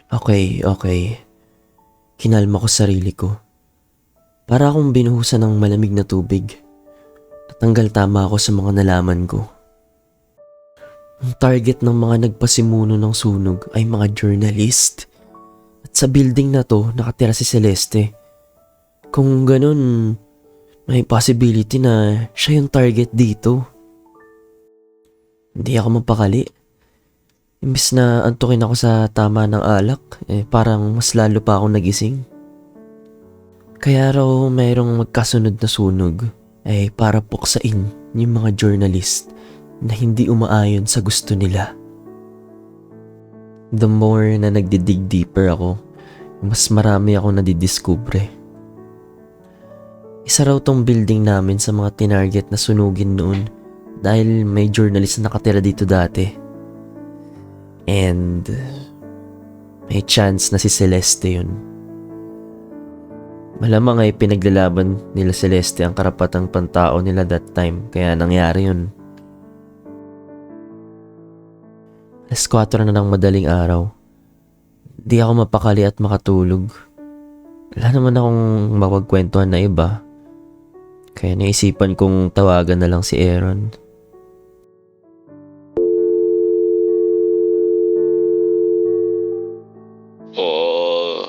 Okay, okay. Kinalma ko sarili ko. Para akong binuhusan ng malamig na tubig. Natanggal tama ako sa mga nalaman ko. Ang target ng mga nagpasimuno ng sunog ay mga journalist. At sa building na to, nakatira si Celeste. Kung ganun, may possibility na siya yung target dito. Hindi ako mapakali. Imbis na antukin ako sa tama ng alak, parang mas lalo pa akong nagising. Kaya raw mayroong magkasunod na sunog ay para puksain yung mga journalist na hindi umaayon sa gusto nila. The more na nagdidig deeper ako, mas marami akong nadidiskubre. Isa raw tong building namin sa mga tinarget na sunugin noon dahil may journalist na nakatira dito dati. And may chance na si Celeste yun. Malamang ay pinaglalaban nila Celeste ang karapatang pantao nila that time, kaya nangyari yun. 4:00 na ng madaling araw. Di ako mapakali at makatulog. Wala naman akong mapagkwentuhan na iba. Kaya naisipan kong tawagan na lang si Aaron. Oo,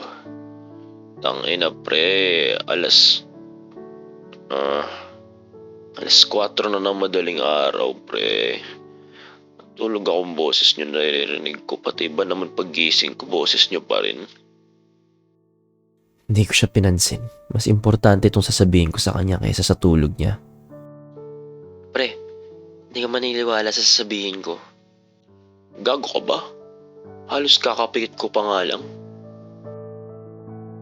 tangina pre, ah, alas 4 na ng madaling araw pre. Tulog akong boses nyo naririnig ko, pati ba naman paggising ko boses nyo pa rin? Hindi ko siya pinansin. Mas importante itong sasabihin ko sa kanya kaysa sa tulog niya. Pre, hindi ka maniniwala sa sasabihin ko. Gago ka ba? Halos kakapikit ko pa nga lang.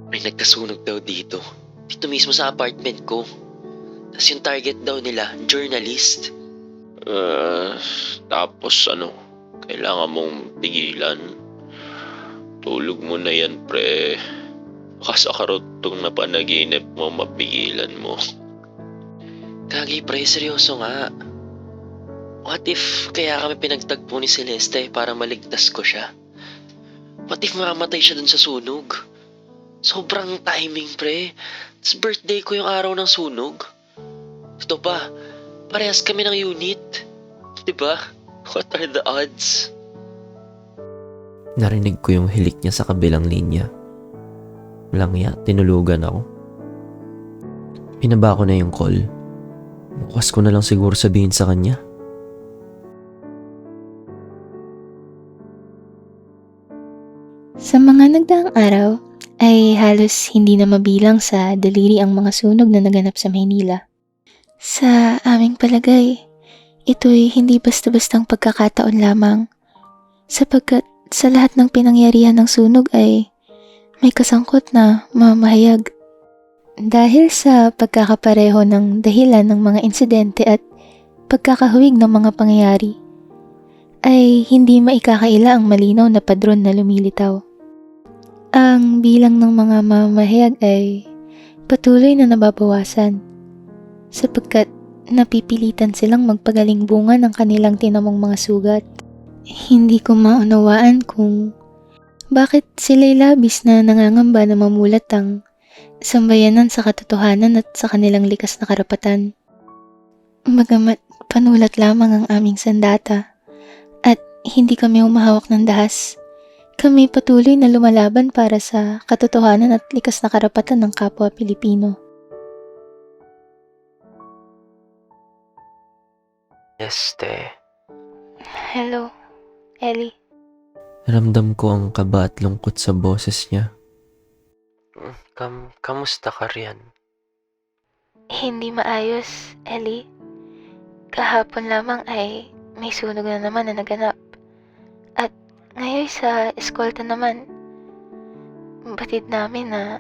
May nagkasunog daw dito. Dito mismo sa apartment ko. Tapos yung target daw nila, journalist. Tapos ano, kailangan mong pigilan. Tulog mo na yan, pre. Baka sa karutong na panaginip mo, mapigilan mo. Kagi, pre, seryoso nga. What if kaya kami pinagtagpo ni Celeste para maligtas ko siya? What if mamamatay siya dun sa sunog? Sobrang timing, pre. It's birthday ko yung araw ng sunog. Ito pa, parehas kami ng unit. Diba? What are the odds? Narinig ko yung hilik niya sa kabilang linya. Langya, tinulugan ako. Pinaba ko na yung call. Bukas ko na lang siguro sabihin sa kanya. Sa mga nagdaang araw ay halos hindi na mabilang sa daliri ang mga sunog na naganap sa Maynila. Sa aming palagay, ito'y hindi basta-bastang pagkakataon lamang sapagkat sa lahat ng pinangyarihan ng sunog ay may kasangkot na mamahayag. Dahil sa pagkakapareho ng dahilan ng mga insidente at pagkakahuwig ng mga pangyayari, ay hindi maikakaila ang malinaw na padron na lumilitaw. Ang bilang ng mga mamahayag ay patuloy na nababawasan sapagkat napipilitan silang magpagaling bunga ng kanilang tinamong mga sugat. Hindi ko maunawaan kung bakit sila'y labis na nangangamba na mamulat ang sambayanan sa katotohanan at sa kanilang likas na karapatan. Bagamat panulat lamang ang aming sandata at hindi kami humahawak ng dahas, kami patuloy na lumalaban para sa katotohanan at likas na karapatan ng kapwa Pilipino. Este. Hello, Ellie. Ramdam ko ang kaba at lungkot sa boses niya. Kamusta ka riyan? Hindi maayos, Ellie. Kahapon lamang ay may sunog na naman na naganap. At ngayon sa eskolta naman, batid namin na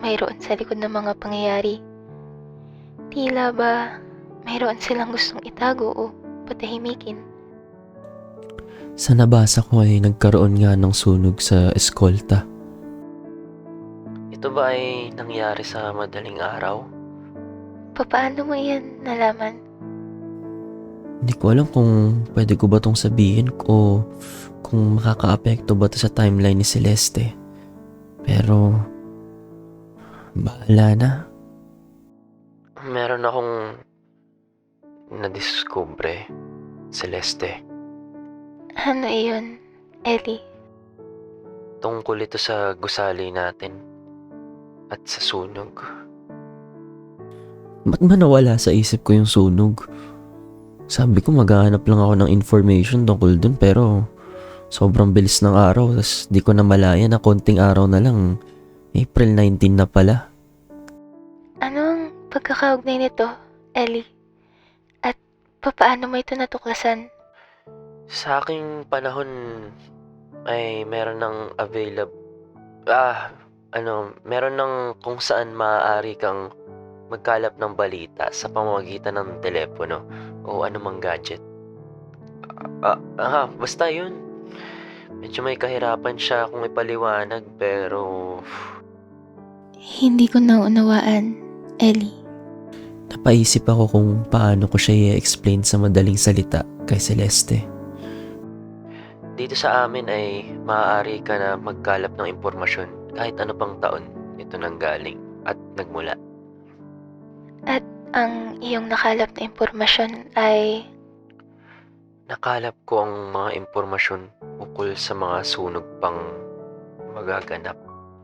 mayroon sa likod ng mga pangyayari. Tila ba mayroon silang gustong itago o patahimikin? Sa nabasa ko ay nagkaroon nga ng sunog sa eskolta. Ito ba ay nangyari sa madaling araw? Papaano mo yan nalaman? Hindi ko alam kung pwede ko ba tong sabihin o kung makakaapekto ba to sa timeline ni Celeste. Pero, bahala na. Meron akong nadiskubre, Celeste. Ano iyon, Ellie? Tungkol ito sa gusali natin at sa sunog. Ba't ba nawala sa isip ko yung sunog? Sabi ko maghahanap lang ako ng information tungkol dun pero sobrang bilis ng araw tas di ko na malaya na konting araw na lang April 19 na pala. Anong pagkakaugnay nito, Ellie? At papaano mo ito natuklasan? Sa aking panahon ay meron ng meron ng kung saan maaari kang magkalap ng balita sa pamamagitan ng telepono o anumang gadget. Basta yun. Medyo may kahirapan siya kung ipaliwanag pero Hindi ko naunawaan, Ellie. napaisip ako kung paano ko siya i-explain sa madaling salita kay Celeste. Dito sa amin ay maaari ka na magkalap ng impormasyon kahit ano pang taon ito nanggaling at nagmula. At ang iyong nakalap na impormasyon ay Nakalap ko ang mga impormasyon ukol sa mga sunog pang magaganap.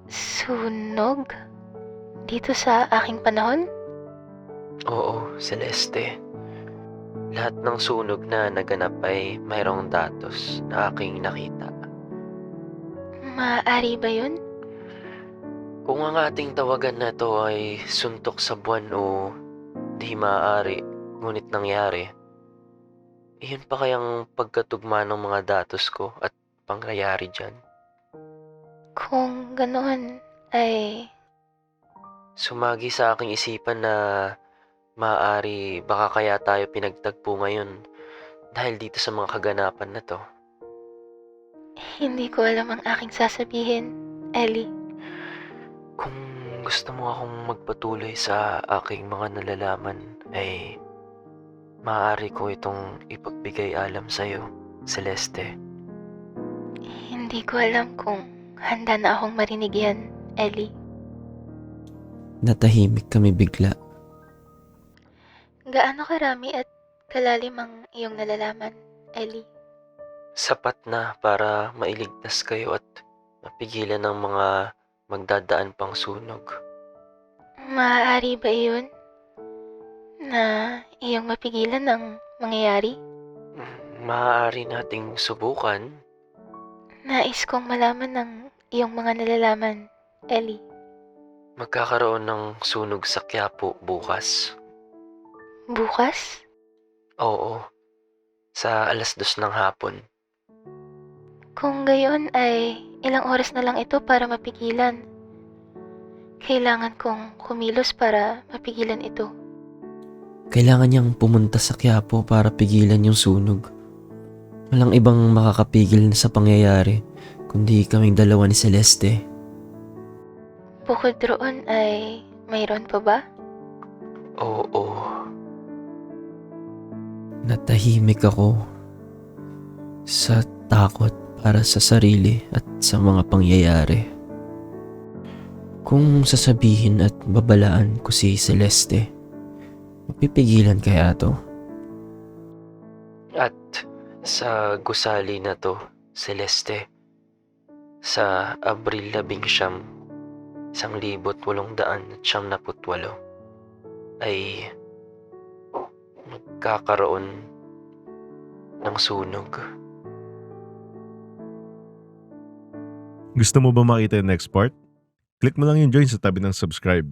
sunog? Dito sa aking panahon? Oo, Celeste. Lahat ng sunog na naganap ay mayroong datos na aking nakita. Maaari ba yun? Kung ang ating tawagan na to ay suntok sa buwan o di maaari, ngunit nangyari, iyon pa kayang pagkatugma ng mga datos ko at pangyayari dyan. Kung ganoon ay Sumagi sa aking isipan na maaari baka kaya tayo pinagtagpo ngayon dahil dito sa mga kaganapan na to. hindi ko alam ang aking sasabihin, Ellie. Kung gusto mo akong magpatuloy sa aking mga nalalaman ay maaari ko itong ipagbigay alam sa'yo, Celeste. Hindi ko alam kung handa na akong marinig yan, Ellie. Natahimik kami bigla. Gaano karami at kalalim ang iyong nalalaman, Ellie? Sapat na para mailigtas kayo at mapigilan ng mga magdadaan pang sunog. Maaari ba iyon na iyong mapigilan ang mangyayari? Maaari nating subukan. Nais kong malaman ng iyong mga nalalaman, Ellie. Magkakaroon ng sunog sa Quiapo bukas. Bukas? Oo, sa 2:00 ng hapon. Kung gayon ay ilang oras na lang ito para mapigilan. Kailangan kong kumilos para mapigilan ito. Kailangan niyang pumunta sa Quiapo para pigilan yung sunog. Walang ibang makakapigil sa pangyayari kundi kaming dalawa ni Celeste. Bukod roon ay mayroon pa ba? Oo. Natahimik ako sa takot para sa sarili at sa mga pangyayari. Kung sasabihin at babalaan ko si Celeste, mapipigilan kaya to? At sa gusali na to, Celeste, sa Abril 19, 1898 ay magkakaroon ng sunog. Gusto mo ba makita yung next part? Click mo lang yung join sa tabi ng subscribe.